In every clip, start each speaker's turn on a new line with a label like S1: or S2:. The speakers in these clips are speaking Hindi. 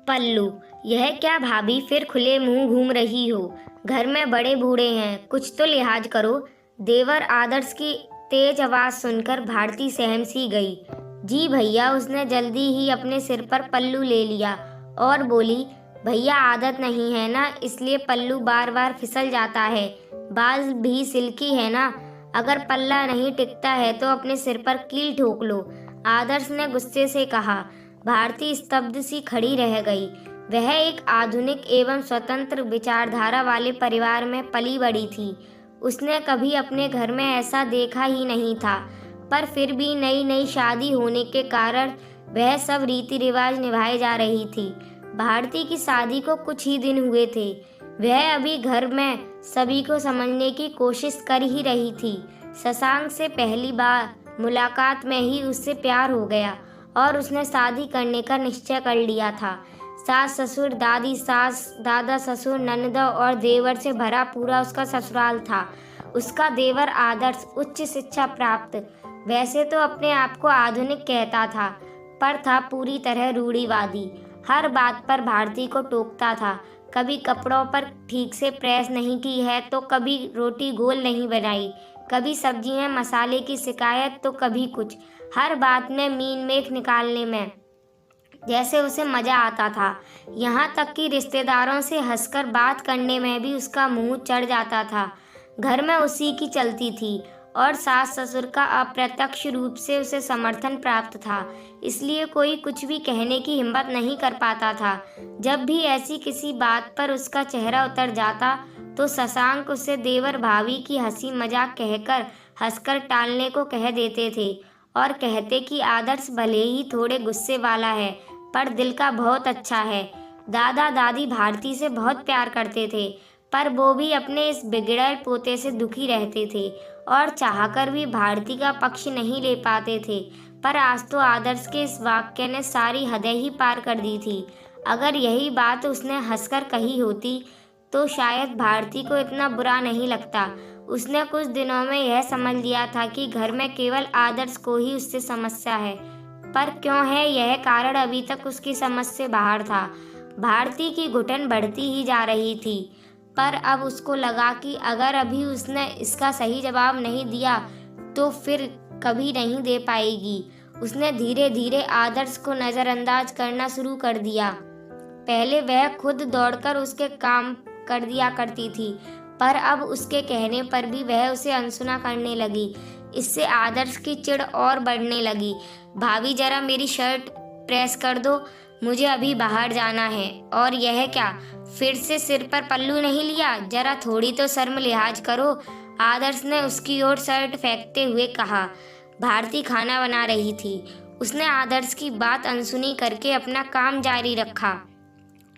S1: पल्लू, यह क्या भाभी फिर खुले मुंह घूम रही हो? घर में बड़े बूढ़े हैं, कुछ तो लिहाज करो। देवर आदर्श की तेज आवाज सुनकर भारती सहम सी गई। जी भैया, उसने जल्दी ही अपने सिर पर पल्लू ले लिया और बोली, भैया आदत नहीं है ना, इसलिए पल्लू बार बार फिसल जाता है। बाल भी सिल्की है ना, अगर पल्ला नहीं टिकता है तो अपने सिर पर कील ठोक लो, आदर्श ने गुस्से से कहा। भारती स्तब्ध सी खड़ी रह गई। वह एक आधुनिक एवं स्वतंत्र विचारधारा वाले परिवार में पली बड़ी थी। उसने कभी अपने घर में ऐसा देखा ही नहीं था, पर फिर भी नई नई शादी होने के कारण वह सब रीति रिवाज निभाए जा रही थी। भारती की शादी को कुछ ही दिन हुए थे। वह अभी घर में सभी को समझने की कोशिश कर ही रही थी। शशांक से पहली बार मुलाकात में ही उससे प्यार हो गया और उसने शादी करने का निश्चय कर लिया था। सास ससुर, दादी सास, दादा ससुर, ननदों और देवर से भरा पूरा उसका ससुराल था। उसका देवर आदर्श उच्च शिक्षा प्राप्त, वैसे तो अपने आप को आधुनिक कहता था, पर था पूरी तरह रूढ़िवादी। हर बात पर भारती को टोकता था। कभी कपड़ों पर ठीक से प्रेस नहीं की है तो कभी रोटी गोल नहीं बनाई, कभी सब्जियां मसाले की शिकायत तो कभी कुछ। हर बात में मीन मेख निकालने में जैसे उसे मजा आता था। यहाँ तक कि रिश्तेदारों से हंसकर बात करने में भी उसका मुंह चढ़ जाता था। घर में उसी की चलती थी और सास ससुर का अप्रत्यक्ष रूप से उसे समर्थन प्राप्त था, इसलिए कोई कुछ भी कहने की हिम्मत नहीं कर पाता था। जब भी ऐसी किसी बात पर उसका चेहरा उतर जाता तो शशांक उसे देवर भाभी की हंसी मजाक कहकर हंसकर टालने को कह देते थे और कहते कि आदर्श भले ही थोड़े गुस्से वाला है, पर दिल का बहुत अच्छा है। दादा दादी भारती से बहुत प्यार करते थे, पर वो भी अपने इस बिगड़ैल पोते से दुखी रहते थे और चाहकर भी भारती का पक्ष नहीं ले पाते थे। पर आज तो आदर्श के इस वाक्य ने सारी हदें ही पार कर दी थी। अगर यही बात उसने हंसकर कही होती तो शायद भारती को इतना बुरा नहीं लगता। उसने कुछ दिनों में यह समझ लिया था कि घर में केवल आदर्श को ही उससे समस्या है, पर क्यों है यह कारण अभी तक उसकी समझ से बाहर था। भारती की घुटन बढ़ती ही जा रही थी, पर अब उसको लगा कि अगर अभी उसने इसका सही जवाब नहीं दिया तो फिर कभी नहीं दे पाएगी। उसने धीरे धीरे आदर्श को नज़रअंदाज करना शुरू कर दिया। पहले वह खुद दौड़कर उसके काम कर दिया करती थी, पर अब उसके कहने पर भी वह उसे अनसुना करने लगी। इससे आदर्श की चिढ़ और बढ़ने लगी। भाभी जरा मेरी शर्ट प्रेस कर दो, मुझे अभी बाहर जाना है। और यह क्या, फिर से सिर पर पल्लू नहीं लिया? जरा थोड़ी तो शर्म लिहाज करो, आदर्श ने उसकी ओर शर्ट फेंकते हुए कहा। भारती खाना बना रही थी। उसने आदर्श की बात अनसुनी करके अपना काम जारी रखा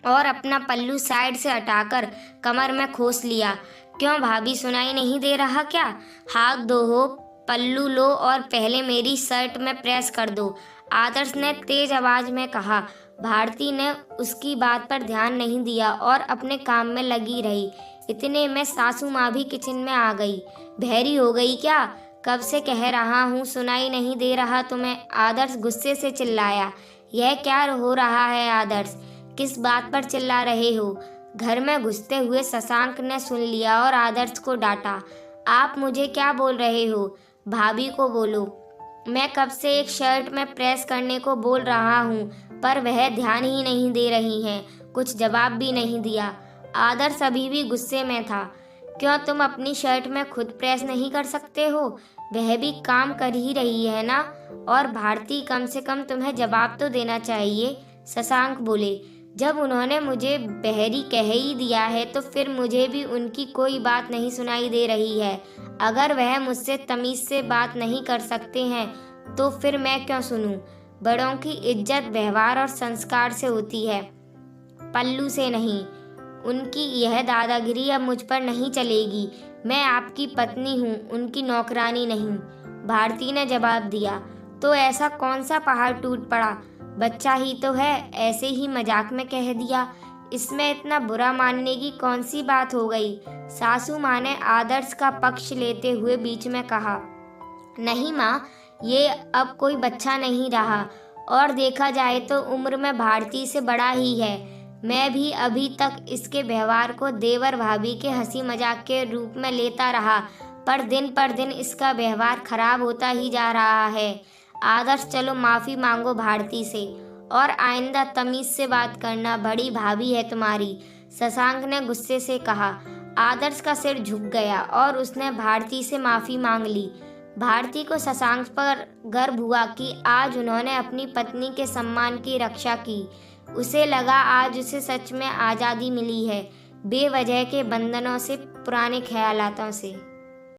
S1: और अपना पल्लू साइड से हटाकर कमर में खोस लिया। क्यों भाभी, सुनाई नहीं दे रहा क्या? हाथ दो हो, पल्लू लो और पहले मेरी शर्ट में प्रेस कर दो, आदर्श ने तेज आवाज में कहा। भारती ने उसकी बात पर ध्यान नहीं दिया और अपने काम में लगी रही। इतने में सासू माँ भी किचन में आ गई। बहरी हो गई क्या? कब से कह रहा हूँ, सुनाई नहीं दे रहा तुम्हें? आदर्श गुस्से से चिल्लाया। यह क्या हो रहा है आदर्श, किस बात पर चिल्ला रहे हो? घर में घुसते हुए शशांक ने सुन लिया और आदर्श को डांटा। आप मुझे क्या बोल रहे हो? भाभी को बोलो। मैं कब से एक शर्ट में प्रेस करने को बोल रहा हूँ, पर वह ध्यान ही नहीं दे रही हैं। कुछ जवाब भी नहीं दिया। आदर्श अभी भी गुस्से में था। क्यों, तुम अपनी शर्ट में खुद प्रेस नहीं कर सकते हो? वह भी काम कर ही रही है ना। और भारती, कम से कम तुम्हें जवाब तो देना चाहिए, शशांक बोले। जब उन्होंने मुझे बहरी कह ही दिया है तो फिर मुझे भी उनकी कोई बात नहीं सुनाई दे रही है। अगर वह मुझसे तमीज़ से बात नहीं कर सकते हैं तो फिर मैं क्यों सुनूं? बड़ों की इज्जत व्यवहार और संस्कार से होती है, पल्लू से नहीं। उनकी यह दादागिरी अब मुझ पर नहीं चलेगी। मैं आपकी पत्नी हूँ, उनकी नौकरानी नहीं, भारती ने जवाब दिया। तो ऐसा कौन सा पहाड़ टूट पड़ा? बच्चा ही तो है, ऐसे ही मजाक में कह दिया। इसमें इतना बुरा मानने की कौन सी बात हो गई? सासू माँ ने आदर्श का पक्ष लेते हुए बीच में कहा। नहीं माँ, ये अब कोई बच्चा नहीं रहा और देखा जाए तो उम्र में भारती से बड़ा ही है। मैं भी अभी तक इसके व्यवहार को देवर भाभी के हंसी मजाक के रूप में लेता रहा, पर दिन इसका व्यवहार खराब होता ही जा रहा है। आदर्श, चलो माफ़ी मांगो भारती से और आइंदा तमीज़ से बात करना, बड़ी भाभी है तुम्हारी, शशांक ने गुस्से से कहा। आदर्श का सिर झुक गया और उसने भारती से माफ़ी मांग ली। भारती को शशांक पर गर्व हुआ कि आज उन्होंने अपनी पत्नी के सम्मान की रक्षा की। उसे लगा आज उसे सच में आज़ादी मिली है, बेवजह के बंधनों से, पुराने ख्यालातों से।